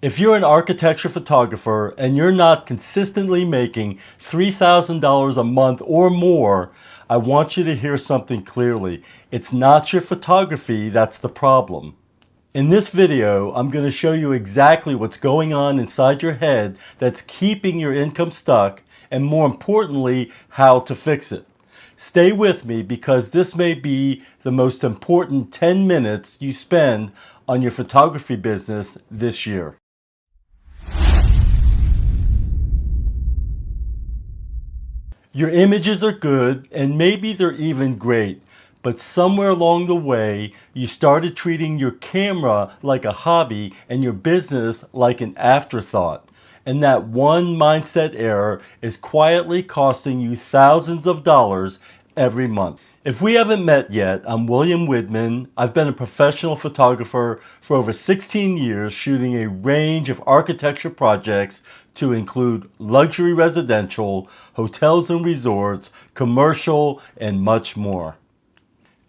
If you're an architecture photographer and you're not consistently making $3,000 a month or more, I want you to hear something clearly. It's not your photography that's the problem. In this video, I'm going to show you exactly what's going on inside your head that's keeping your income stuck, and more importantly, how to fix it. Stay with me because this may be the most important 10 minutes you spend on your photography business this year. Your images are good and maybe they're even great, but somewhere along the way you started treating your camera like a hobby and your business like an afterthought. And that one mindset error is quietly costing you thousands of dollars every month. If we haven't met yet, I'm William Widman. I've been a professional photographer for over 16 years, shooting a range of architecture projects to include luxury residential, hotels and resorts, commercial, and much more.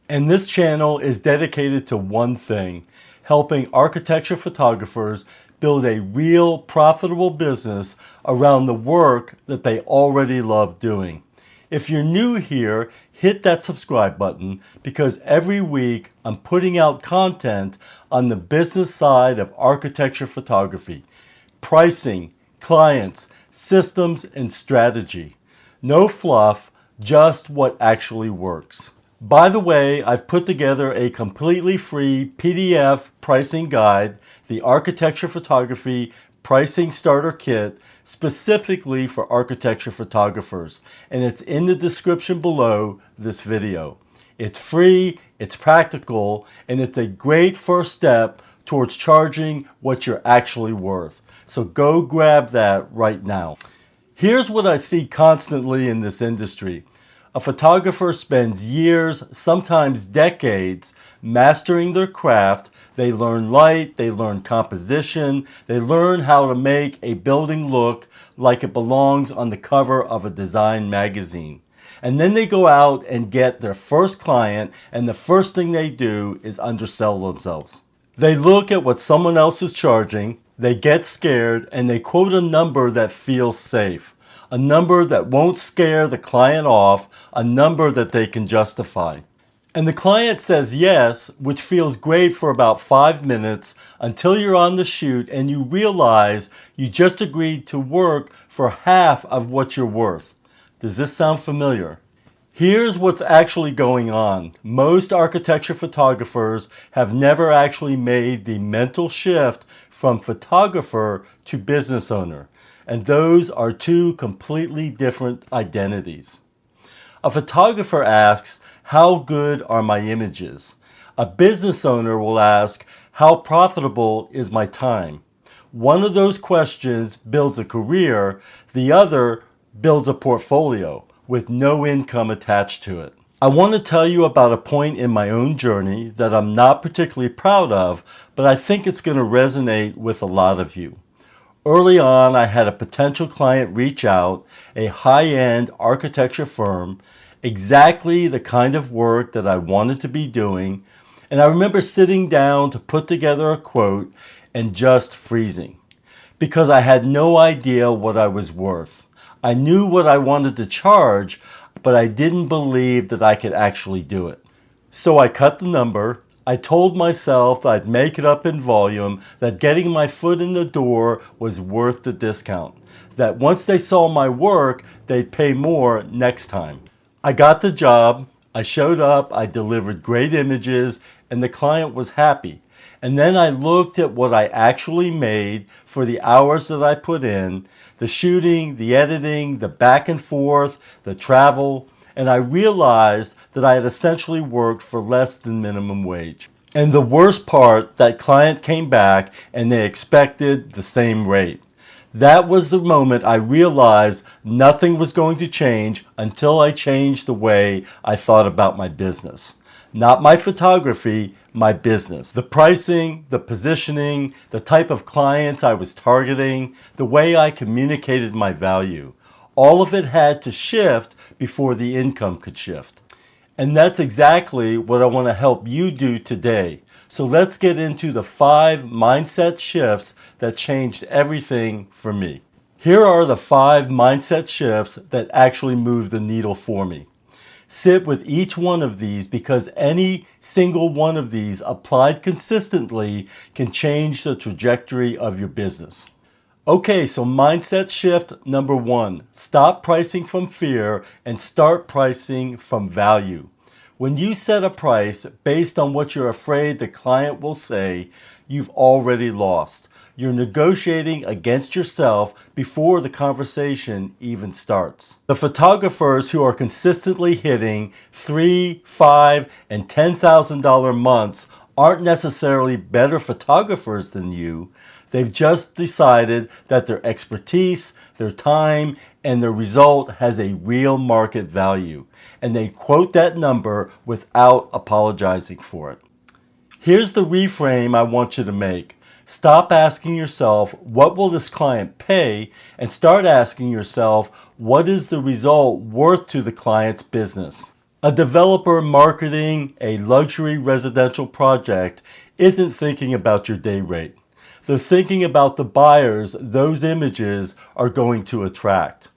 And this channel is dedicated to one thing: helping architecture photographers build a real profitable business around the work that they already love doing. If you're new here, hit that subscribe button because every week I'm putting out content on the business side of architecture photography: pricing, clients, systems, and strategy. No fluff, just what actually works. By the way, I've put together a completely free PDF pricing guide, the Architecture Photography Pricing Starter Kit, specifically for architecture photographers, and it's in the description below this video. It's free, it's practical, and it's a great first step towards charging what you're actually worth. So go grab that right now. Here's what I see constantly in this industry. A photographer spends years, sometimes decades, mastering their craft. They learn light, they learn composition, they learn how to make a building look like it belongs on the cover of a design magazine. And then they go out and get their first client, and the first thing they do is undersell themselves. They look at what someone else is charging, they get scared, and they quote a number that feels safe. A number that won't scare the client off, a number that they can justify. And the client says yes, which feels great for about 5 minutes until you're on the shoot and you realize you just agreed to work for half of what you're worth. Does this sound familiar? Here's what's actually going on. Most architecture photographers have never actually made the mental shift from photographer to business owner. And those are two completely different identities. A photographer asks, how good are my images? A business owner will ask, how profitable is my time? One of those questions builds a career, the other builds a portfolio with no income attached to it. I want to tell you about a point in my own journey that I'm not particularly proud of, but I think it's going to resonate with a lot of you. Early on, I had a potential client reach out, a high-end architecture firm, exactly the kind of work that I wanted to be doing, and I remember sitting down to put together a quote and just freezing because I had no idea what I was worth. I knew what I wanted to charge, but I didn't believe that I could actually do it. So I cut the number. I told myself that I'd make it up in volume, that getting my foot in the door was worth the discount, that once they saw my work, they'd pay more next time. I got the job, I showed up, I delivered great images, and the client was happy. And then I looked at what I actually made for the hours that I put in, the shooting, the editing, the back and forth, the travel, and I realized that I had essentially worked for less than minimum wage. And the worst part, that client came back and they expected the same rate. That was the moment I realized nothing was going to change until I changed the way I thought about my business. Not my photography, my business. The pricing, the positioning, the type of clients I was targeting, the way I communicated my value. All of it had to shift before the income could shift. And that's exactly what I want to help you do today. So let's get into the 5 mindset shifts that changed everything for me. Here are the 5 mindset shifts that actually moved the needle for me. Sit with each one of these because any single one of these applied consistently can change the trajectory of your business. Okay, so mindset shift number 1, stop pricing from fear and start pricing from value. When you set a price based on what you're afraid the client will say, you've already lost. You're negotiating against yourself before the conversation even starts. The photographers who are consistently hitting $3,000, $5,000, and $10,000 months aren't necessarily better photographers than you. They've just decided that their expertise, their time, and their result has a real market value, and they quote that number without apologizing for it. Here's the reframe I want you to make. Stop asking yourself, what will this client pay? And start asking yourself, what is the result worth to the client's business? A developer marketing a luxury residential project isn't thinking about your day rate. They're thinking about the buyers those images are going to attract.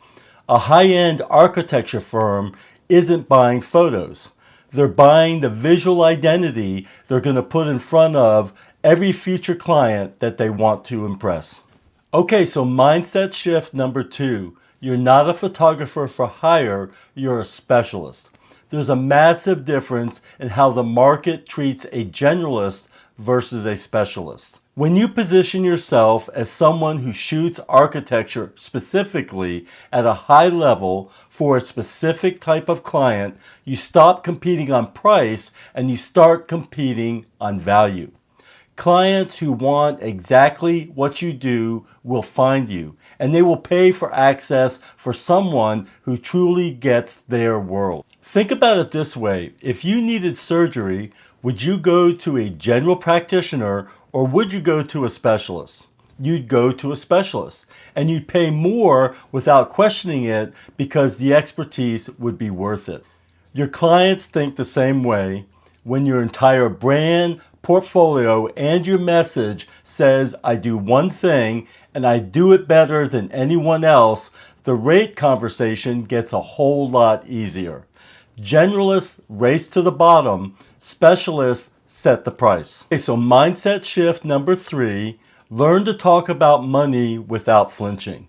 A high-end architecture firm isn't buying photos. They're buying the visual identity they're going to put in front of every future client that they want to impress. Okay, so mindset shift number 2. You're not a photographer for hire, you're a specialist. There's a massive difference in how the market treats a generalist versus a specialist. When you position yourself as someone who shoots architecture specifically at a high level for a specific type of client, you stop competing on price and you start competing on value. Clients who want exactly what you do will find you, and they will pay for access for someone who truly gets their world. Think about it this way. If you needed surgery, would you go to a general practitioner or would you go to a specialist? You'd go to a specialist, and you'd pay more without questioning it because the expertise would be worth it. Your clients think the same way. When your entire brand, portfolio, and your message says, I do one thing and I do it better than anyone else, the rate conversation gets a whole lot easier. Generalists race to the bottom, specialists set the price. Okay, so mindset shift number 3, learn to talk about money without flinching.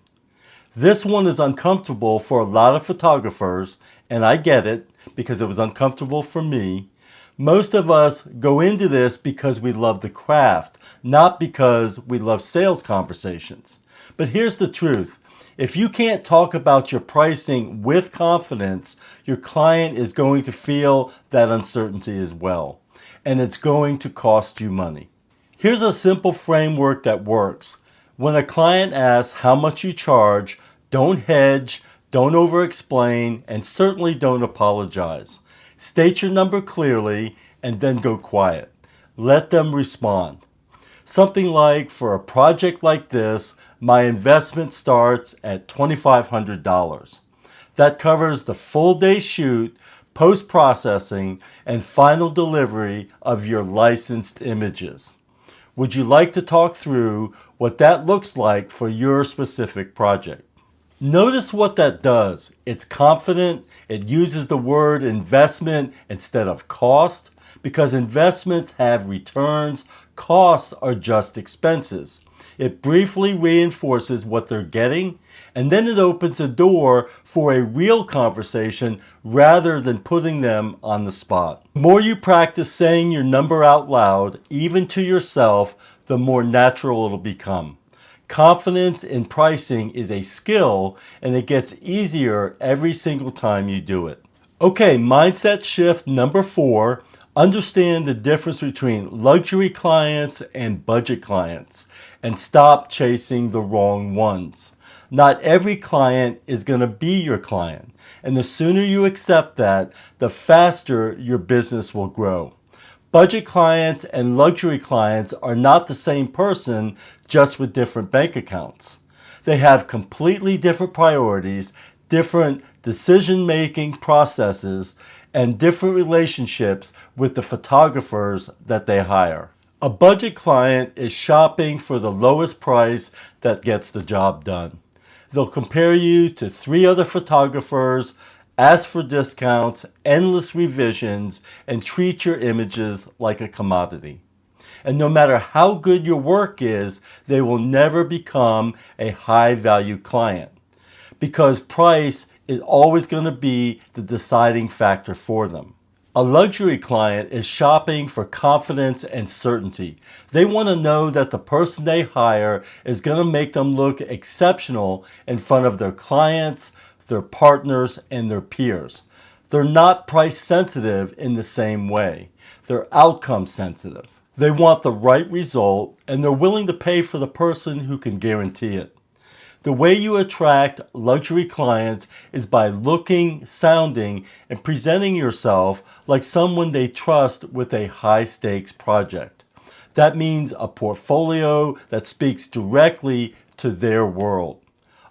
This one is uncomfortable for a lot of photographers, and I get it because it was uncomfortable for me. Most of us go into this because we love the craft, not because we love sales conversations. But here's the truth. If you can't talk about your pricing with confidence, your client is going to feel that uncertainty as well, and it's going to cost you money. Here's a simple framework that works. When a client asks how much you charge, don't hedge, don't over-explain, and certainly don't apologize. State your number clearly and then go quiet. Let them respond. Something like, for a project like this, my investment starts at $2,500. That covers the full day shoot, post-processing, and final delivery of your licensed images. Would you like to talk through what that looks like for your specific project? Notice what that does. It's confident. It uses the word investment instead of cost because investments have returns. Costs are just expenses. It briefly reinforces what they're getting, and then it opens a door for a real conversation rather than putting them on the spot. The more you practice saying your number out loud, even to yourself, the more natural it'll become. Confidence in pricing is a skill, and it gets easier every single time you do it. Okay, mindset shift number 4. Understand the difference between luxury clients and budget clients, and stop chasing the wrong ones. Not every client is going to be your client, and the sooner you accept that, the faster your business will grow. Budget clients and luxury clients are not the same person, just with different bank accounts. They have completely different priorities, different decision-making processes, and different relationships with the photographers that they hire. A budget client is shopping for the lowest price that gets the job done. They'll compare you to 3 other photographers, ask for discounts, endless revisions, and treat your images like a commodity. And no matter how good your work is, they will never become a high-value client because price is always going to be the deciding factor for them. A luxury client is shopping for confidence and certainty. They want to know that the person they hire is going to make them look exceptional in front of their clients, their partners, and their peers. They're not price sensitive in the same way. They're outcome sensitive. They want the right result, and they're willing to pay for the person who can guarantee it. The way you attract luxury clients is by looking, sounding, and presenting yourself like someone they trust with a high-stakes project. That means a portfolio that speaks directly to their world,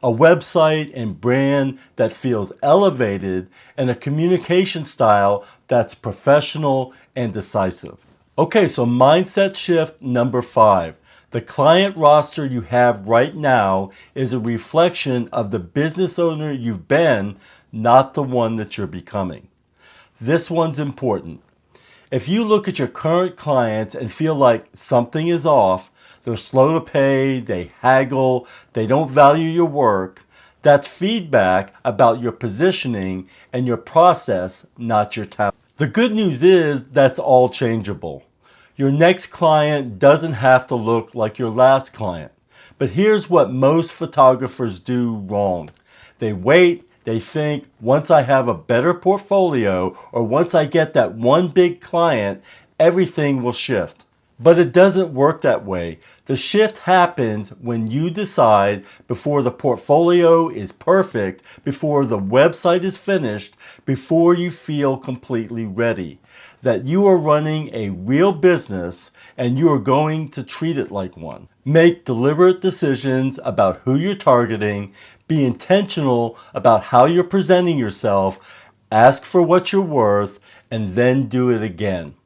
a website and brand that feels elevated, and a communication style that's professional and decisive. Okay, so mindset shift number 5. The client roster you have right now is a reflection of the business owner you've been, not the one that you're becoming. This one's important. If you look at your current clients and feel like something is off, they're slow to pay, they haggle, they don't value your work, that's feedback about your positioning and your process, not your talent. The good news is that's all changeable. Your next client doesn't have to look like your last client. But here's what most photographers do wrong. They wait, they think, once I have a better portfolio or once I get that one big client, everything will shift. But it doesn't work that way. The shift happens when you decide before the portfolio is perfect, before the website is finished, before you feel completely ready, that you are running a real business and you are going to treat it like one. Make deliberate decisions about who you're targeting, be intentional about how you're presenting yourself, ask for what you're worth, and then do it again.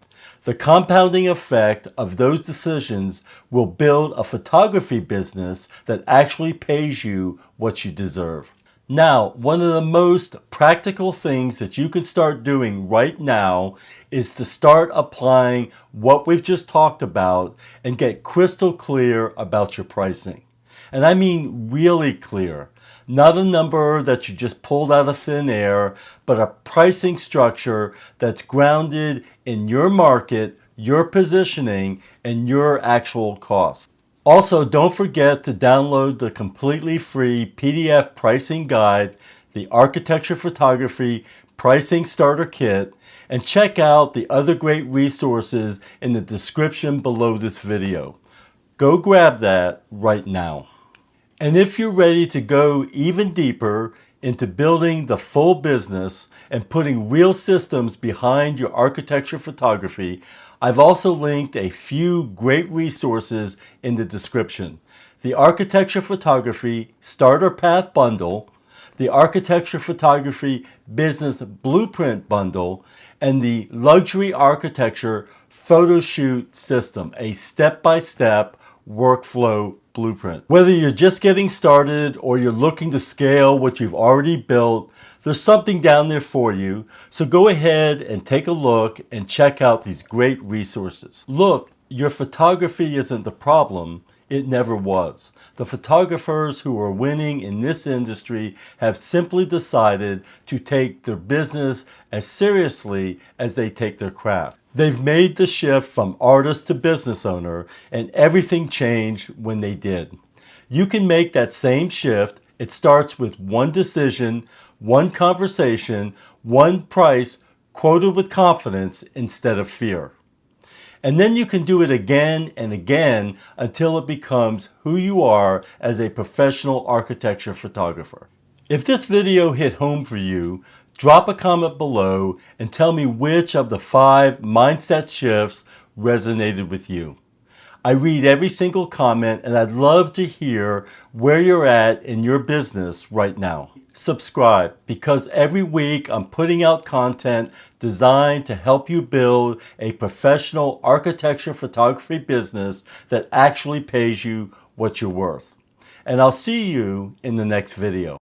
The compounding effect of those decisions will build a photography business that actually pays you what you deserve. Now, one of the most practical things that you can start doing right now is to start applying what we've just talked about and get crystal clear about your pricing. And I mean really clear. Not a number that you just pulled out of thin air, but a pricing structure that's grounded in your market, your positioning, and your actual costs. Also, don't forget to download the completely free PDF pricing guide, the Architecture Photography Pricing Starter Kit, and check out the other great resources in the description below this video. Go grab that right now. And if you're ready to go even deeper into building the full business and putting real systems behind your architecture photography, I've also linked a few great resources in the description. The Architecture Photography Starter Path Bundle, the Architecture Photography Business Blueprint Bundle, and the Luxury Architecture Photo Shoot System, a step-by-step workflow blueprint. Whether you're just getting started or you're looking to scale what you've already built, there's something down there for you. So go ahead and take a look and check out these great resources. Look, your photography isn't the problem. It never was. The photographers who are winning in this industry have simply decided to take their business as seriously as they take their craft. They've made the shift from artist to business owner, and everything changed when they did. You can make that same shift. It starts with one decision, one conversation, one price, quoted with confidence instead of fear. And then you can do it again and again until it becomes who you are as a professional architecture photographer. If this video hit home for you, drop a comment below and tell me which of the 5 mindset shifts resonated with you. I read every single comment and I'd love to hear where you're at in your business right now. Subscribe, because every week I'm putting out content designed to help you build a professional architecture photography business that actually pays you what you're worth. And I'll see you in the next video.